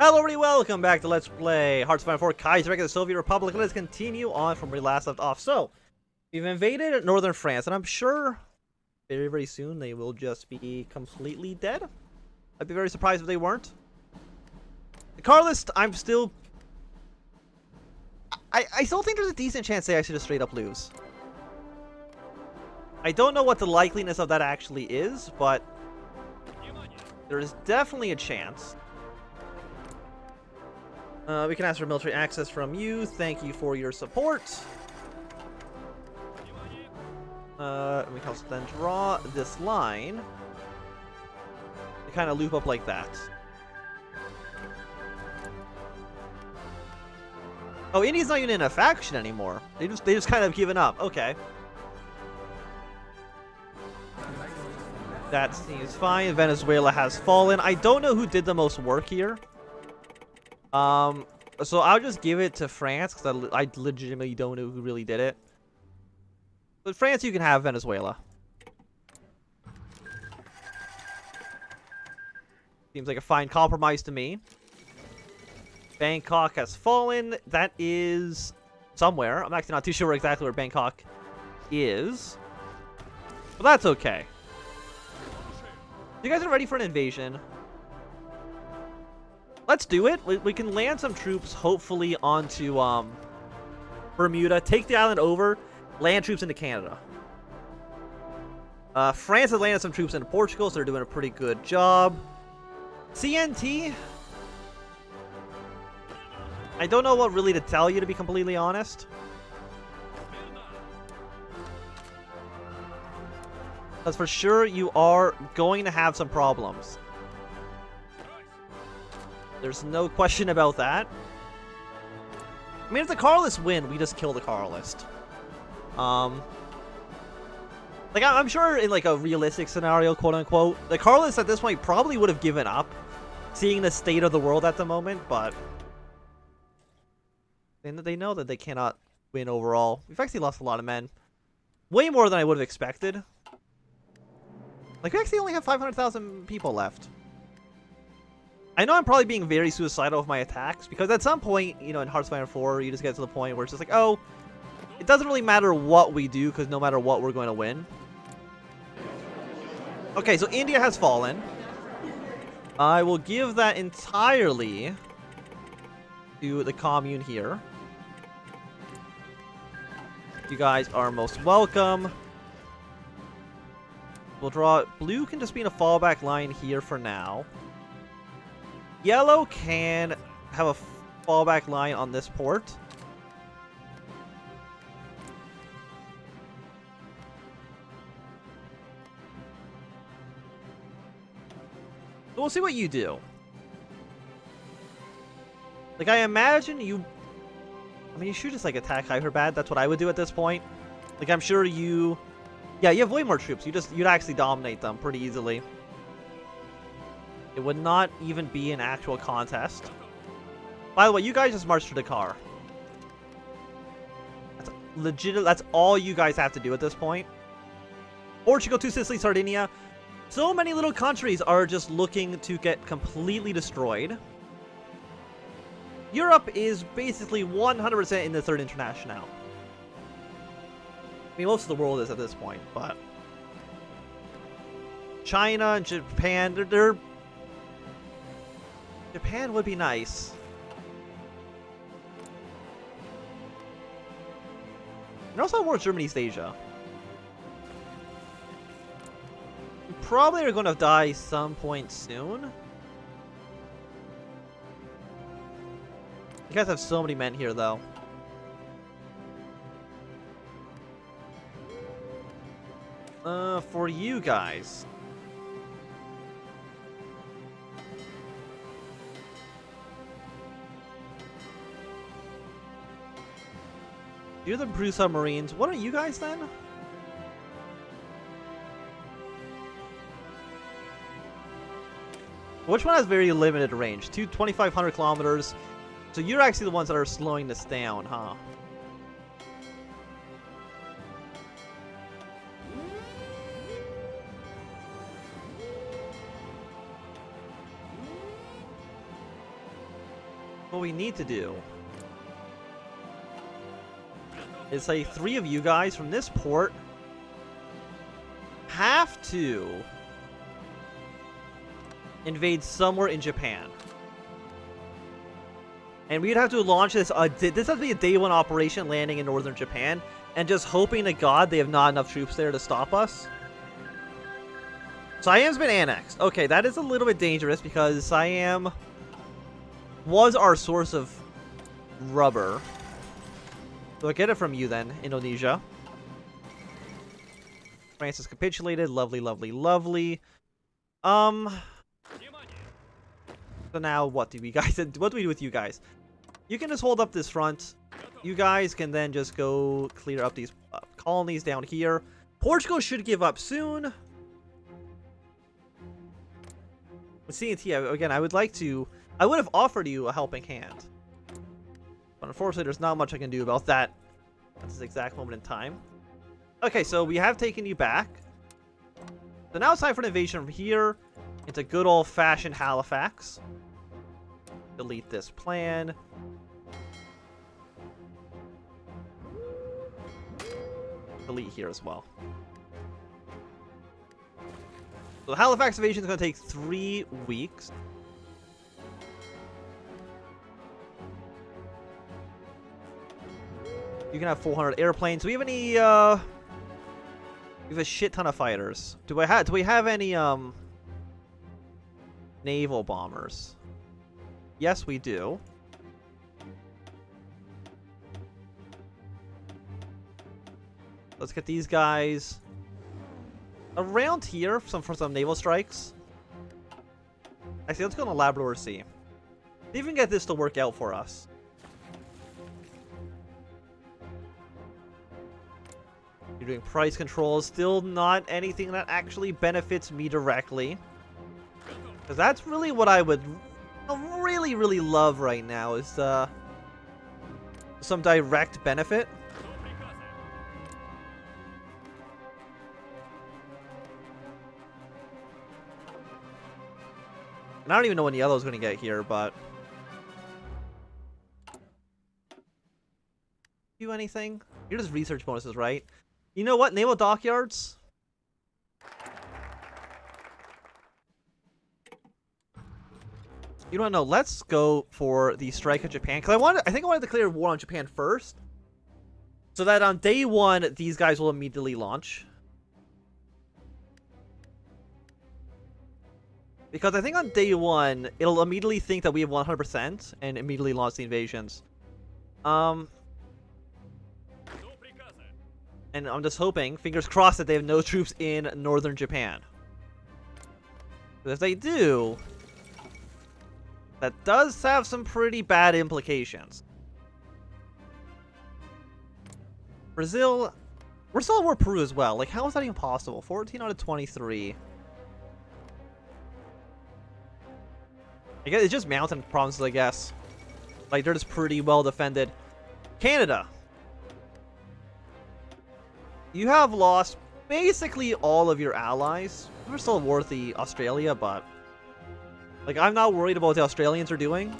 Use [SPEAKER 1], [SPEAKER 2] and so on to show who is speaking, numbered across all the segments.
[SPEAKER 1] Hello everybody, welcome back to Let's Play Hearts of Iron 4 Kaiserreich of the Soviet Republic. Let's continue on from where we last left off. So, we've invaded northern France, and I'm sure very, very soon they will just be completely dead. I'd be very surprised if they weren't. The car list, I'm still... I still think there's a decent chance they actually just straight up lose. I don't know what the likeliness of that actually is, but there is definitely a chance. We can ask for military access from you. Thank you for your support. We can also then draw this line to kind of loop up like that. Oh, India's not even in a faction anymore. They just kind of given up. Okay. That seems fine. Venezuela has fallen. I don't know who did the most work here. So I'll just give it to France, because I legitimately don't know who really did it. But France, you can have Venezuela. Seems like a fine compromise to me. Bangkok has fallen. That is somewhere. I'm actually not too sure exactly where Bangkok is. But that's okay. You guys are ready for an invasion? Let's do it. We can land some troops, hopefully, onto Bermuda. Take the island over. Land troops into Canada. France has landed some troops into Portugal, so they're doing a pretty good job. CNT? I don't know what really to tell you, to be completely honest. Because for sure, you are going to have some problems. There's no question about that. I mean, if the Carlists win, we just kill the Carlist. Like, I'm sure in, like, a realistic scenario, quote-unquote, the Carlists at this point probably would have given up, seeing the state of the world at the moment, but... they know that they cannot win overall. We've actually lost a lot of men. Way more than I would have expected. Like, we actually only have 500,000 people left. I know I'm probably being very suicidal with my attacks, because at some point, you know, in Hearts of Iron 4, you just get to the point where it's just like, oh, it doesn't really matter what we do, because no matter what, we're going to win. Okay, so India has fallen. I will give that entirely to the commune here. You guys are most welcome. We'll draw... Blue can just be in a fallback line here for now. Yellow can have a fallback line on this port. So we'll see what you do. Like, I imagine you... I mean, you should just, like, attack Hyperbad. That's what I would do at this point. Like, I'm sure you... Yeah, you have way more troops. You'd actually dominate them pretty easily. It would not even be an actual contest. By the way, you guys just march to Dakar. That's legit. That's all you guys have to do at this point. Portugal to Sicily, Sardinia. So many little countries are just looking to get completely destroyed. Europe is basically 100% in the Third International. I mean, most of the world is at this point, but... China and Japan, they're Japan would be nice. And also more Germany, East Asia. We probably are going to die some point soon. You guys have so many men here, though. For you guys... You're the Brew Submarines. What are you guys then? Which one has very limited range? 2,500 kilometers. So you're actually the ones that are slowing this down, huh? what we need to do is say 3 of you guys from this port have to invade somewhere in Japan. And we'd have to launch this. This has to be a day 1 operation landing in northern Japan, and just hoping to God they have not enough troops there to stop us. Siam's been annexed. Okay, that is a little bit dangerous because Siam was our source of rubber. So I'll get it from you then, Indonesia. France has capitulated. Lovely, lovely, lovely. So now what do we guys? What do we do with you guys? You can just hold up this front. You guys can then just go clear up these colonies down here. Portugal should give up soon. With CNT, again, I would have offered you a helping hand. But unfortunately, there's not much I can do about that at this exact moment in time. Okay, so we have taken you back. So now it's time for an invasion from here into good old-fashioned Halifax. Delete this plan. Delete here as well. So the Halifax invasion is going to take 3 weeks. You can have 400 airplanes. Do we have any? We have a shit ton of fighters. Do we have any naval bombers? Yes, we do. Let's get these guys around here for some naval strikes. Actually, let's go to Labrador Sea. See if we can get this to work out for us. You're doing price controls. Still not anything that actually benefits me directly. Because that's really what I would really, really love right now is some direct benefit. And I don't even know when yellow's going to get here, but... Do anything? You're just research bonuses, right? You know what? Naval dockyards? You don't know. Let's go for the strike of Japan. Because I think I wanted to declare war on Japan first. So that on day 1, these guys will immediately launch. Because I think on day 1, it'll immediately think that we have 100% and immediately launch the invasions. And I'm just hoping, fingers crossed, that they have no troops in northern Japan. But if they do, that does have some pretty bad implications. Brazil, we're still at war with Peru as well. Like, how is that even possible? 14 out of 23. I guess it's just mountain provinces, I guess. Like, they're just pretty well defended. Canada. You have lost basically all of your allies. We're still at war with the Australia, but... Like, I'm not worried about what the Australians are doing.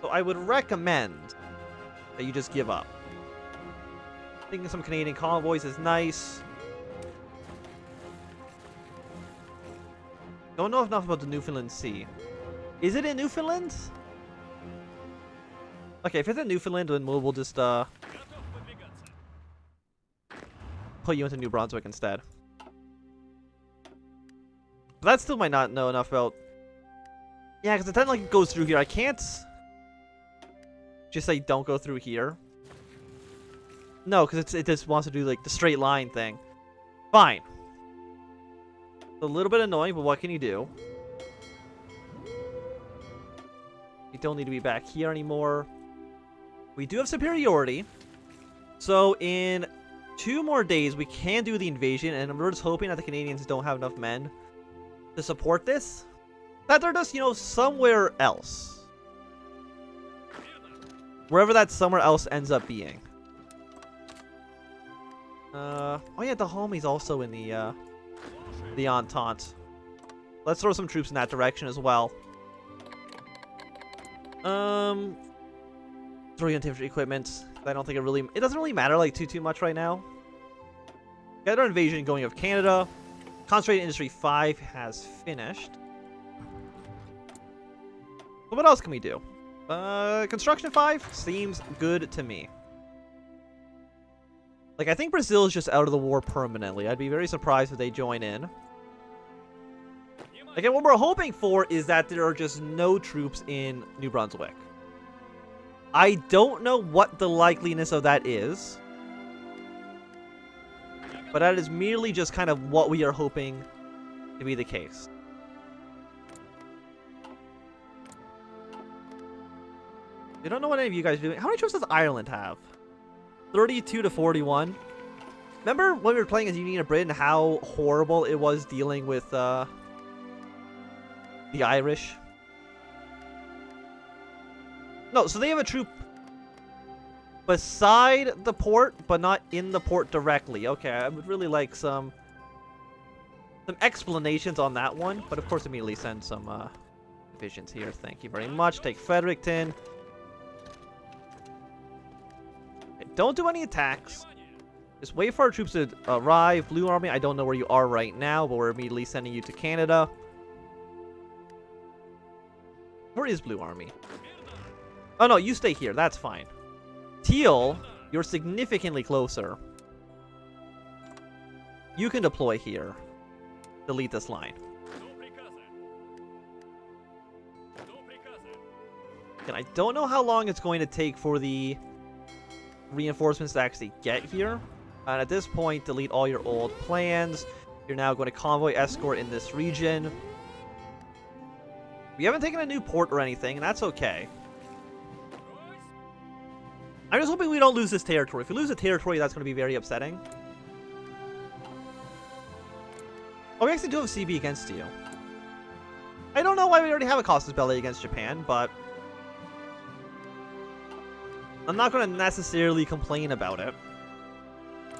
[SPEAKER 1] So I would recommend that you just give up. Thinking some Canadian convoys is nice. Don't know enough about the Newfoundland Sea. Is it in Newfoundland? Okay, if it's in Newfoundland, then we'll just put you into New Brunswick instead. But that still might not know enough about... Yeah, because it doesn't like it goes through here. I can't just say don't go through here. No, because it just wants to do like the straight line thing. Fine. A little bit annoying, but what can you do? You don't need to be back here anymore. We do have superiority. So in 2 more days, we can do the invasion, and we're just hoping that the Canadians don't have enough men to support this. That they're just, you know, somewhere else. Wherever that somewhere else ends up being. Oh yeah, the homie's also in the Entente. Let's throw some troops in that direction as well. 3 infantry equipment. I don't think it doesn't really matter like too much right now. Got our invasion going of Canada. Concentrated Industry 5 has finished. So what else can we do? Construction 5 seems good to me. Like, I think Brazil is just out of the war permanently. I'd be very surprised if they join in. Again, what we're hoping for is that there are just no troops in New Brunswick. I don't know what the likeliness of that is. But that is merely just kind of what we are hoping to be the case. I don't know what any of you guys are doing. How many troops does Ireland have? 32 to 41. Remember when we were playing as Union of Britain, how horrible it was dealing with the Irish? No, so they have a troop beside the port, but not in the port directly. Okay, I would really like some explanations on that one. But of course, immediately send some divisions here. Thank you very much. Take Fredericton. Okay, don't do any attacks. Just wait for our troops to arrive. Blue Army, I don't know where you are right now, but we're immediately sending you to Canada. Where is Blue Army? Oh, no, you stay here. That's fine. Teal, you're significantly closer. You can deploy here. Delete this line. And I don't know how long it's going to take for the reinforcements to actually get here. And at this point, delete all your old plans. You're now going to convoy escort in this region. We haven't taken a new port or anything, and that's okay. I'm just hoping we don't lose this territory. If we lose the territory, that's going to be very upsetting. Oh, we actually do have CB against you. I don't know why we already have a casus belli against Japan, but I'm not going to necessarily complain about it.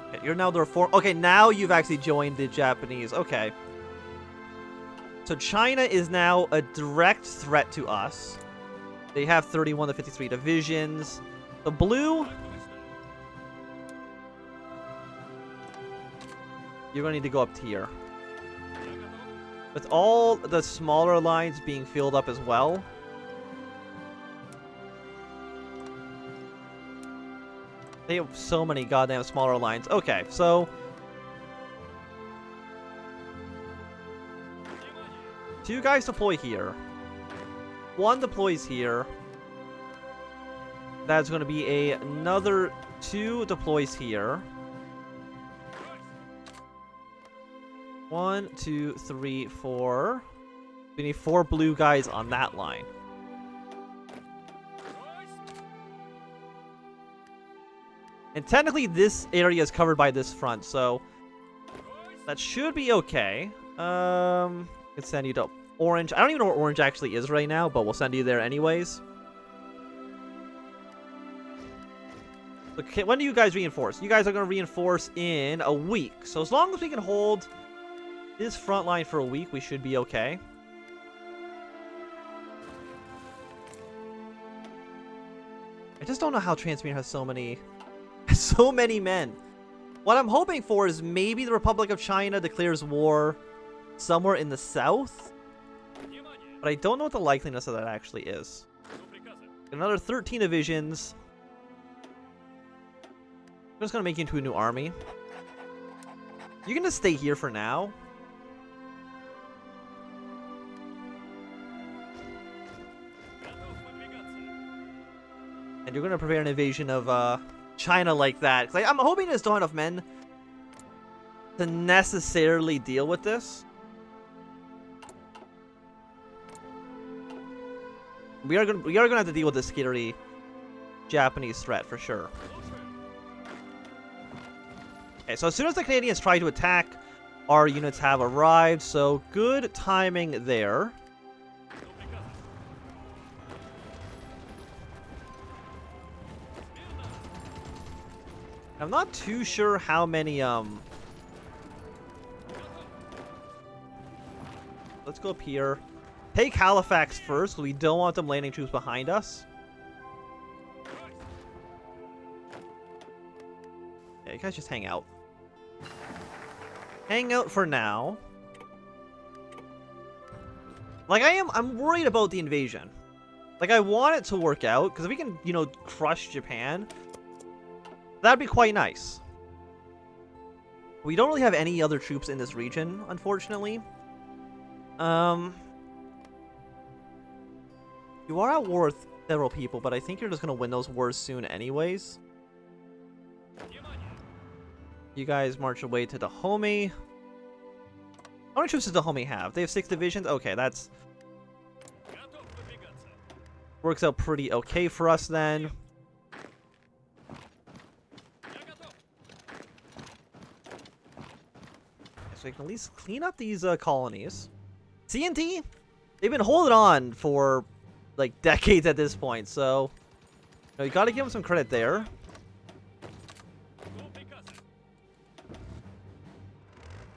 [SPEAKER 1] Okay, you're now the reform. Okay, now you've actually joined the Japanese. Okay. So China is now a direct threat to us. They have 31 to 53 divisions. The blue, you're going to need to go up tier. With all the smaller lines being filled up as well. They have so many goddamn smaller lines. Okay, so 2 guys deploy here. 1 deploys here. That's going to be another 2 deploys here. 1, 2, 3, 4. We need 4 blue guys on that line. And technically this area is covered by this front, so that should be okay. Let's send you to Orange. I don't even know where Orange actually is right now, but we'll send you there anyways. Okay, when do you guys reinforce? You guys are going to reinforce in a week. So as long as we can hold this front line for a week, we should be okay. I just don't know how Transmere has so many men. What I'm hoping for is maybe the Republic of China declares war somewhere in the south. But I don't know what the likeliness of that actually is. Another 13 divisions. I'm just going to make you into a new army. You can just stay here for now. And you're going to prepare an invasion of China like that. I'm hoping there's not enough men to necessarily deal with this. We are gonna have to deal with this scary Japanese threat for sure. Okay, so as soon as the Canadians try to attack, our units have arrived, so good timing there. I'm not too sure how many, let's let's go up here. Take Halifax first, because we don't want them landing troops behind us. Yeah, you guys just hang out. Hang out for now. Like, I'm worried about the invasion. Like, I want it to work out, because if we can, you know, crush Japan, that'd be quite nice. We don't really have any other troops in this region, unfortunately. You are at war with several people, but I think you're just going to win those wars soon anyways. You guys march away to Dahomey. How many troops does Dahomey have? They have 6 divisions? Okay, that's... works out pretty okay for us then. So we can at least clean up these colonies. CNT, they've been holding on for like decades at this point, so you know, you gotta give them some credit there.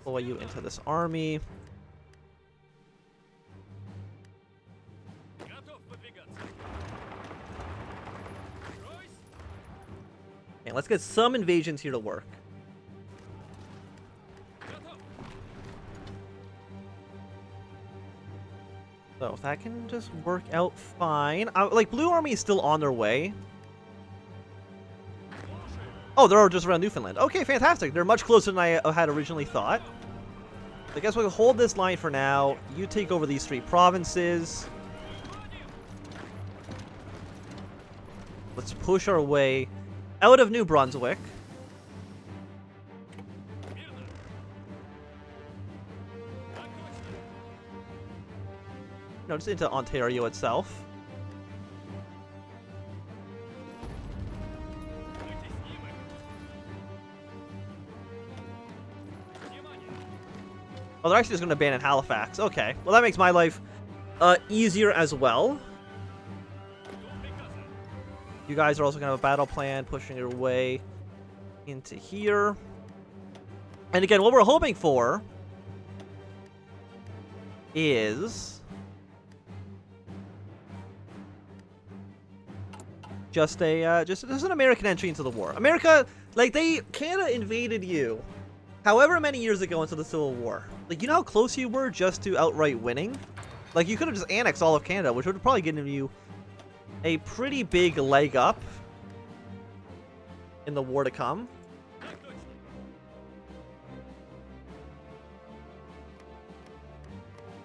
[SPEAKER 1] Pull you into this army. Okay, let's get some invasions here to work. So that can just work out fine. Like, Blue Army is still on their way. Oh, they're just around Newfoundland. Okay, fantastic. They're much closer than I had originally thought. I guess we'll hold this line for now. You take over these 3 provinces. Let's push our way out of New Brunswick. No, just into Ontario itself. Oh, they're actually just going to abandon Halifax. Okay. Well, that makes my life easier as well. You guys are also going to have a battle plan, pushing your way into here. And again, what we're hoping for is just an American entry into the war. America, like, Canada invaded you however many years ago into the Civil War. Like, you know how close you were just to outright winning? Like, you could have just annexed all of Canada, which would have probably given you a pretty big leg up in the war to come.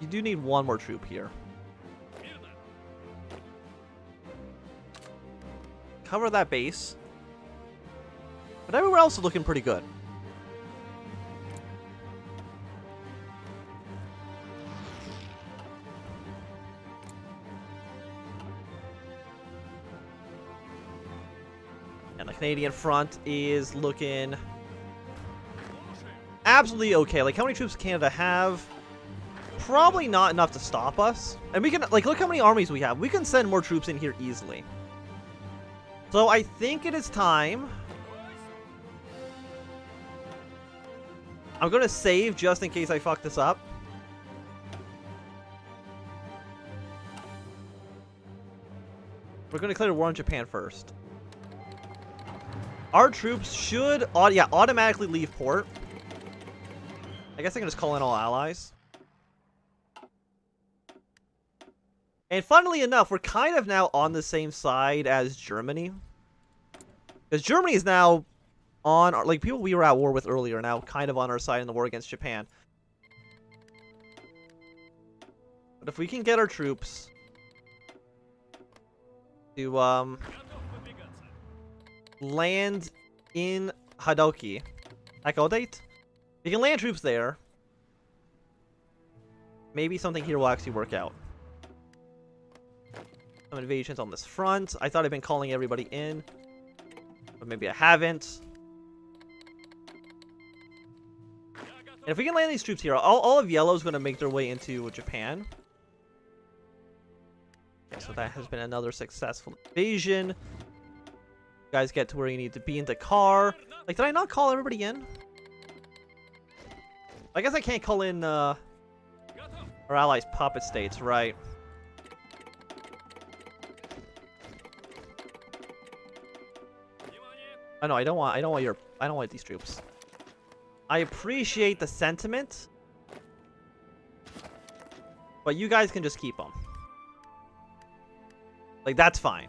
[SPEAKER 1] You do need one more troop here. Cover that base. But everywhere else is looking pretty good. And the Canadian front is looking absolutely okay. Like, how many troops does Canada have? Probably not enough to stop us. And we can, like, look how many armies we have. We can send more troops in here easily. So I think it is time. I'm going to save just in case I fuck this up. We're going to declare war on Japan first. Our troops should automatically leave port. I guess I can just call in all allies. And funnily enough, we're kind of now on the same side as Germany. Because Germany is now on, like, people we were at war with earlier are now kind of on our side in the war against Japan. But if we can get our troops to land in Hadoki. Hakodate? We can land troops there. Maybe something here will actually work out. Some invasions on this front. I thought I'd been calling everybody in, but maybe I haven't. And if we can land these troops here, all of yellow is going to make their way into Japan. Okay, so that has been another successful invasion. You guys get to where you need to be in the car. Like, did I not call everybody in? I guess I can't call in our Our allies puppet states, right? I know, I don't want these troops. I appreciate the sentiment, but you guys can just keep them. Like, that's fine.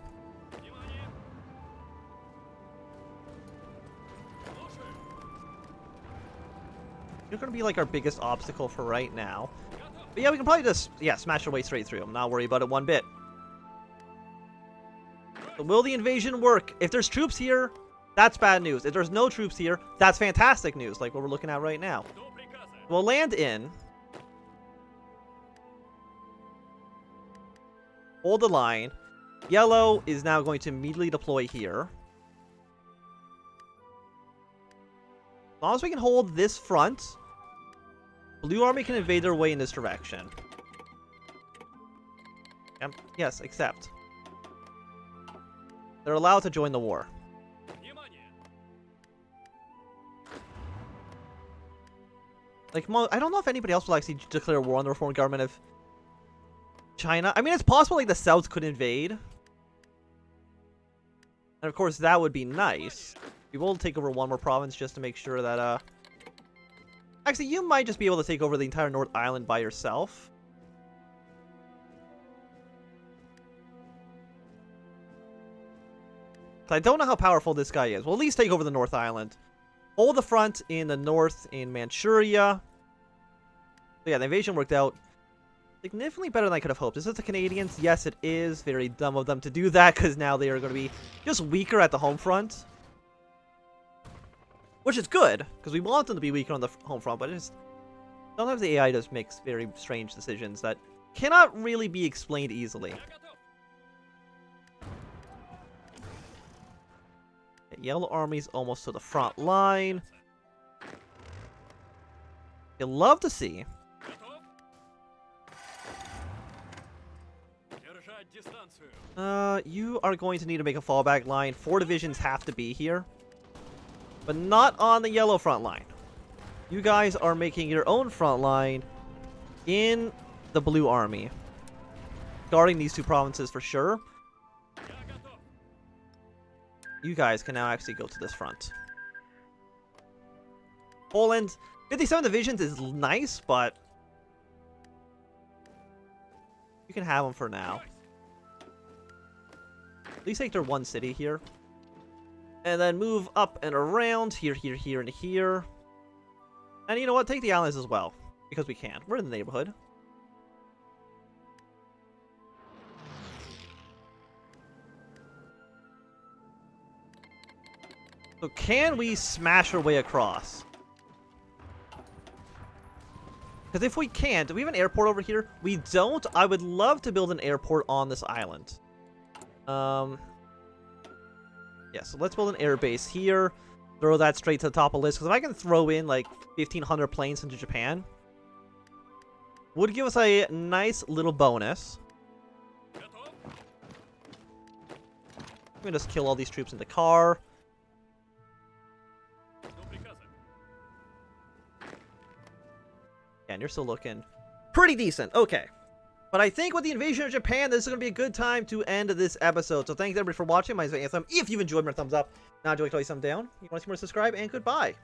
[SPEAKER 1] You're gonna be like our biggest obstacle for right now. But yeah, we can probably just, yeah, smash our way straight through them. Not worry about it one bit. So will the invasion work? If there's troops here, that's bad news. If there's no troops here, that's fantastic news, like what we're looking at right now. We'll land in. Hold the line. Yellow is now going to immediately deploy here. As long as we can hold this front, Blue Army can invade their way in this direction. Yes, accept. They're allowed to join the war. Like, I don't know if anybody else will actually declare war on the reform government of China. I mean, it's possible like the South could invade. And of course, that would be nice. We will take over one more province just to make sure that, actually, you might just be able to take over the entire North Island by yourself. I don't know how powerful this guy is. We'll at least take over the North Island. Hold the front in the north in Manchuria. So yeah, the invasion worked out significantly better than I could have hoped. Is it the Canadians? Yes, it is. Very dumb of them to do that, because now they are going to be just weaker at the home front. Which is good, because we want them to be weaker on the home front, but it's sometimes the AI just makes very strange decisions that cannot really be explained easily. Yellow Army's almost to the front line. You'd love to see. You are going to need to make a fallback line. 4 divisions have to be here. But not on the yellow front line. You guys are making your own front line in the Blue Army. Guarding these 2 provinces for sure. You guys can now actually go to this front. Poland, 57 divisions is nice, but you can have them for now. At least take their 1 city here. And then move up and around. Here, here, here, and here. And you know what? Take the islands as well. Because we can. We're in the neighborhood. So can we smash our way across? Because if we can't, do we have an airport over here? We don't. I would love to build an airport on this island. Yeah, so let's build an air base here. Throw that straight to the top of the list. Because if I can throw in like 1,500 planes into Japan, would give us a nice little bonus. I'm gonna just kill all these troops in the car. Yeah, and you're still looking pretty decent. Okay. But I think with the invasion of Japan, this is going to be a good time to end this episode. So thanks everybody for watching. My name is Anthem. If you've enjoyed, my thumbs up. Now, do you like to lay some down? You want to see more, subscribe, and goodbye.